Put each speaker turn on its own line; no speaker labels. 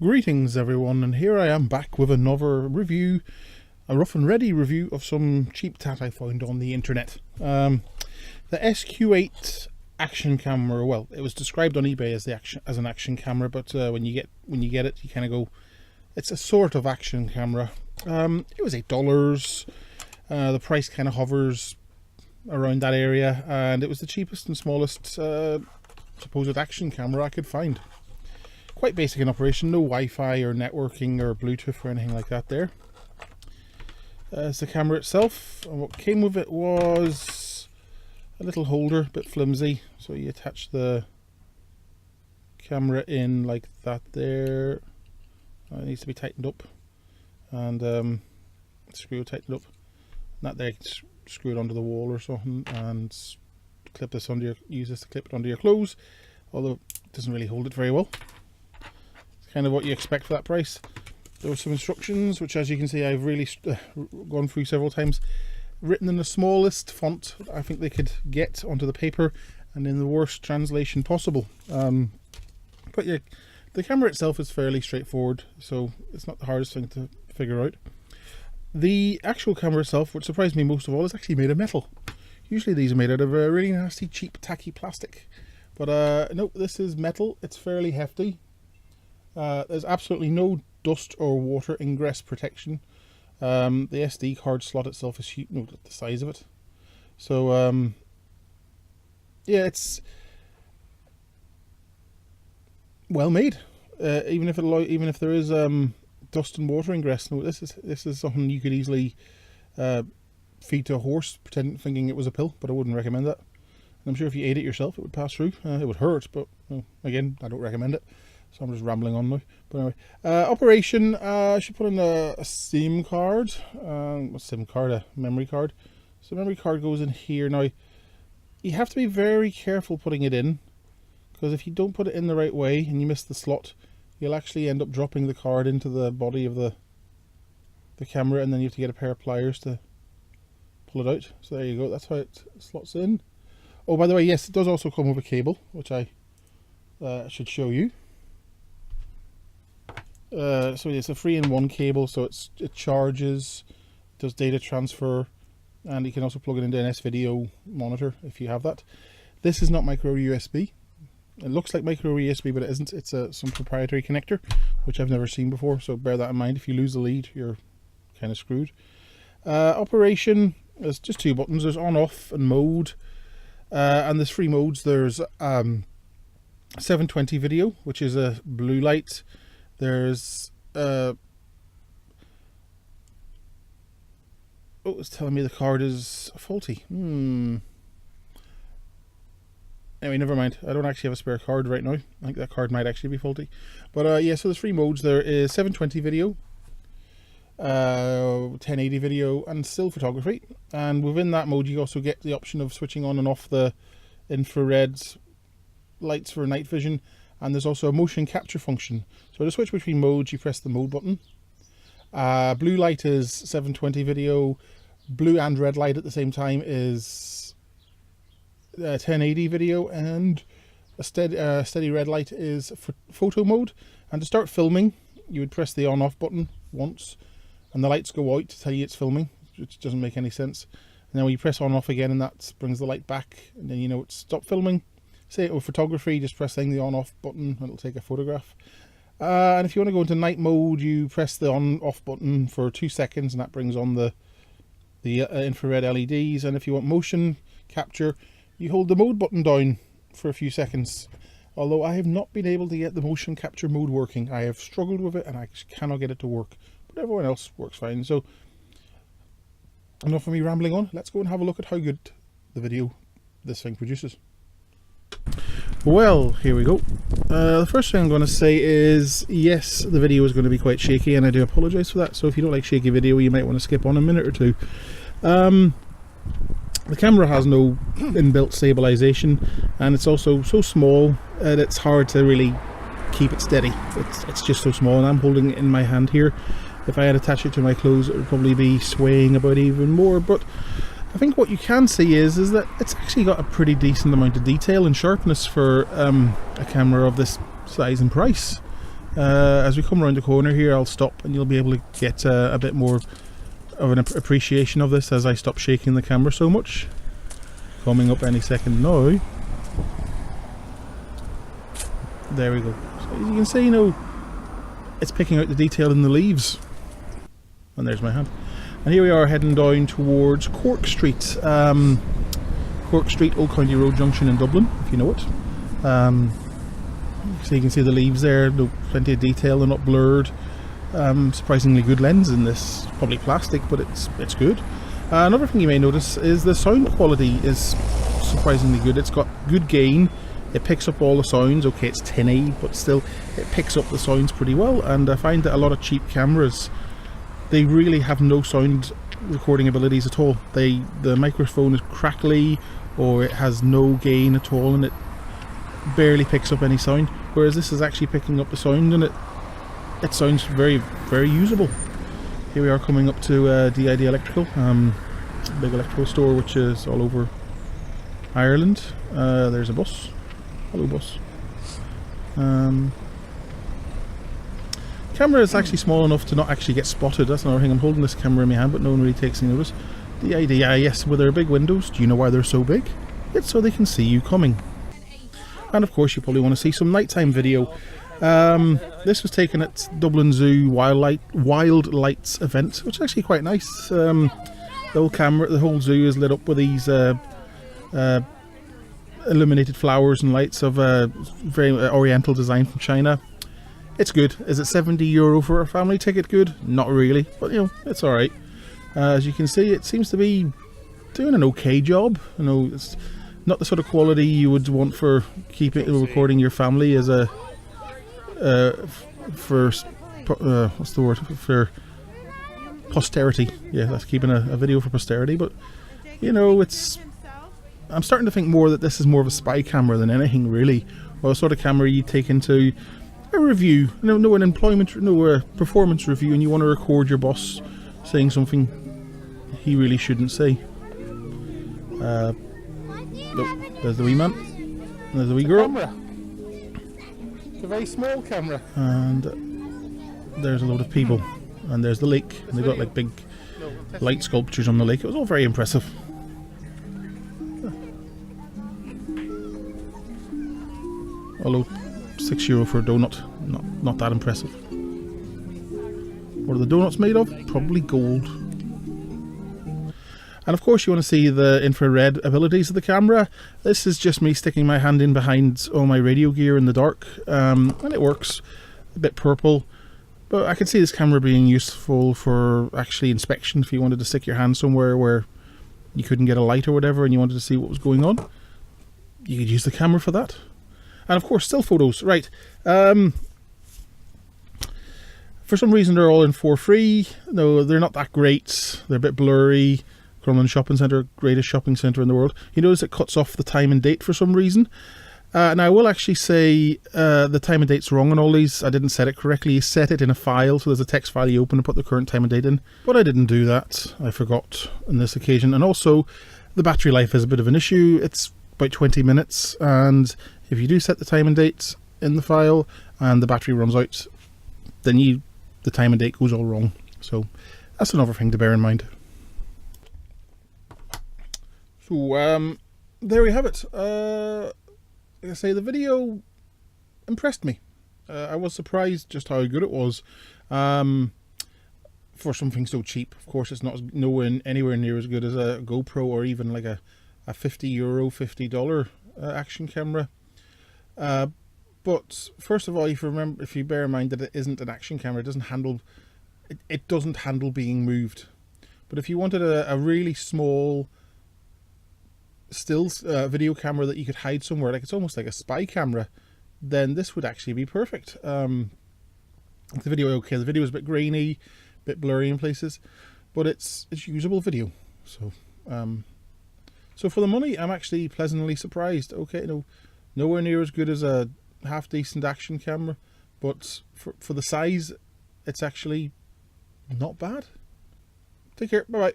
Greetings everyone, and here I am back with another review, a rough and ready review of some cheap tat I found on the internet. The SQ8 action camera. Well, it was described on eBay as an action camera, but when you get it, you kind of go, it's a sort of action camera. It was $8. The price kind of hovers around that area, and it was the cheapest and smallest supposed action camera I could find. Quite basic in operation, no Wi-Fi or networking or Bluetooth or anything like that there. It's the camera itself, and what came with it was a little holder, a bit flimsy, so you attach the camera in like that there. It needs to be tightened up, and screw tightened up. That there, screw it onto the wall or something, and clip this onto your, use this to clip it onto your clothes, although it doesn't really hold it very well. Kind of what you expect for that price. There were some instructions, which as you can see I've really gone through several times, written in the smallest font I think they could get onto the paper and in the worst translation possible. But yeah, the camera itself is fairly straightforward, so it's not the hardest thing to figure out. The actual camera itself, which surprised me most of all, is actually made of metal. Usually these are made out of a really nasty, cheap, tacky plastic, but no, this is metal. It's fairly hefty. There's absolutely no dust or water ingress protection. The SD card slot itself is huge, no, the size of it. So yeah, it's well made. Even if there is dust and water ingress, no, this is something you could easily feed to a horse, thinking it was a pill. But I wouldn't recommend that. And I'm sure if you ate it yourself, it would pass through. It would hurt, but again, I don't recommend it. So I'm just rambling on now. But anyway, operation, I should put in a SIM card. A SIM card, a memory card. So the memory card goes in here. Now, you have to be very careful putting it in, because if you don't put it in the right way and you miss the slot, you'll actually end up dropping the card into the body of the camera, and then you have to get a pair of pliers to pull it out. So there you go, that's how it slots in. Oh, by the way, yes, it does also come with a cable, which I should show you. So it's a 3-in-1 cable, so it charges, does data transfer, and you can also plug it into an S-video monitor if you have that. This is not micro USB. It looks like micro USB, but it isn't. It's some proprietary connector, which I've never seen before, so bear that in mind. If you lose the lead, you're kind of screwed. Operation, there's just two buttons. There's on, off, and mode. And there's three modes. There's 720 video, which is a blue light. There's oh, it's telling me the card is faulty. Anyway, never mind. I don't actually have a spare card right now. I think that card might actually be faulty. But yeah, so there's three modes. There is 720 video, 1080 video, and still photography. And within that mode, you also get the option of switching on and off the infrared lights for night vision. And there's also a motion capture function. So to switch between modes, you press the mode button. Blue light is 720 video. Blue and red light at the same time is 1080 video. And a steady red light is photo mode. And to start filming, you would press the on-off button once, and the lights go out to tell you it's filming, which doesn't make any sense. And then when you press on-off again, and that brings the light back, and then you know it's stopped filming. Say with photography, just pressing the on-off button, it'll take a photograph. And if you want to go into night mode, you press the on-off button for 2 seconds, and that brings on the infrared LEDs. And if you want motion capture, you hold the mode button down for a few seconds. Although I have not been able to get the motion capture mode working. I have struggled with it, and I just cannot get it to work. But everyone else works fine. So enough of me rambling on. Let's go and have a look at how good the video this thing produces. Well, here we go. The first thing I'm going to say is, yes, the video is going to be quite shaky, and I do apologise for that. So if you don't like shaky video, you might want to skip on a minute or two. The camera has no inbuilt stabilisation, and it's also so small that it's hard to really keep it steady. It's just so small, and I'm holding it in my hand here. If I had attached it to my clothes, it would probably be swaying about even more, but I think what you can see is that it's actually got a pretty decent amount of detail and sharpness for a camera of this size and price. As we come around the corner here, I'll stop and you'll be able to get a bit more of an appreciation of this as I stop shaking the camera so much. Coming up any second now. There we go. So as you can see, you know, it's picking out the detail in the leaves. And there's my hand. And here we are heading down towards Cork Street. Cork Street, Old County Road Junction in Dublin, if you know it. So you can see the leaves there, plenty of detail, they're not blurred. Surprisingly good lens in this, probably plastic, but it's good. Another thing you may notice is the sound quality is surprisingly good. It's got good gain, it picks up all the sounds. Okay, it's tinny, but still it picks up the sounds pretty well. And I find that a lot of cheap cameras, they really have no sound recording abilities at all. The microphone is crackly, or it has no gain at all, and it barely picks up any sound, whereas this is actually picking up the sound, and it sounds very, very usable. Here we are coming up to DID Electrical, big electrical store which is all over Ireland. There's a bus. Hello, bus. Camera is actually small enough to not actually get spotted. That's another thing. I'm holding this camera in my hand, but no one really takes any notice. DID, yes, with their big windows. Do you know why they're so big? It's so they can see you coming. And of course you probably want to see some nighttime video. This was taken at Dublin Zoo Wild Lights event, which is actually quite nice. The whole zoo is lit up with these illuminated flowers and lights of very oriental design from China. It's good. Is it €70 for a family ticket good? Not really, but you know, it's alright. As you can see, it seems to be doing an okay job. You know, it's not the sort of quality you would want for recording your family as a what's the word, for posterity. Yeah, that's keeping a video for posterity. But you know, I'm starting to think more that this is more of a spy camera than anything really, or a sort of camera you take into a review, a performance review, and you want to record your boss saying something he really shouldn't say. Look, there's the wee man, and there's the wee girl. It's a very small camera. And there's a load of people, and there's the lake, and they've got like big light sculptures on the lake. It was all very impressive. Although €6 for a donut, not that impressive. What are the donuts made of? Probably gold. And of course you want to see the infrared abilities of the camera. This is just me sticking my hand in behind all my radio gear in the dark, and it works. A bit purple, but I could see this camera being useful for actually inspection. If you wanted to stick your hand somewhere where you couldn't get a light or whatever and you wanted to see what was going on, you could use the camera for that. And of course still photos, right. For some reason they're all in 4:3. No, they're not that great. They're a bit blurry. Crumlin Shopping Centre, greatest shopping centre in the world. You notice it cuts off the time and date for some reason. Now I will actually say the time and date's wrong on all these. I didn't set it correctly. You set it in a file, so there's a text file you open and put the current time and date in. But I didn't do that. I forgot on this occasion. And also the battery life is a bit of an issue. It's about 20 minutes, and if you do set the time and date in the file and the battery runs out, then the time and date goes all wrong. So that's another thing to bear in mind. So there we have it. Like I say, the video impressed me. I was surprised just how good it was for something so cheap. Of course, it's not anywhere near as good as a GoPro or even like a €50, $50 action camera. But first of all, if you bear in mind that it isn't an action camera, it doesn't handle being moved. But if you wanted a really small stills video camera that you could hide somewhere, like it's almost like a spy camera, then this would actually be perfect. The video is a bit grainy, a bit blurry in places, but it's usable video. So so for the money, I'm actually pleasantly surprised. Okay, nowhere near as good as a half decent action camera, but for the size, it's actually not bad. Take care, bye bye.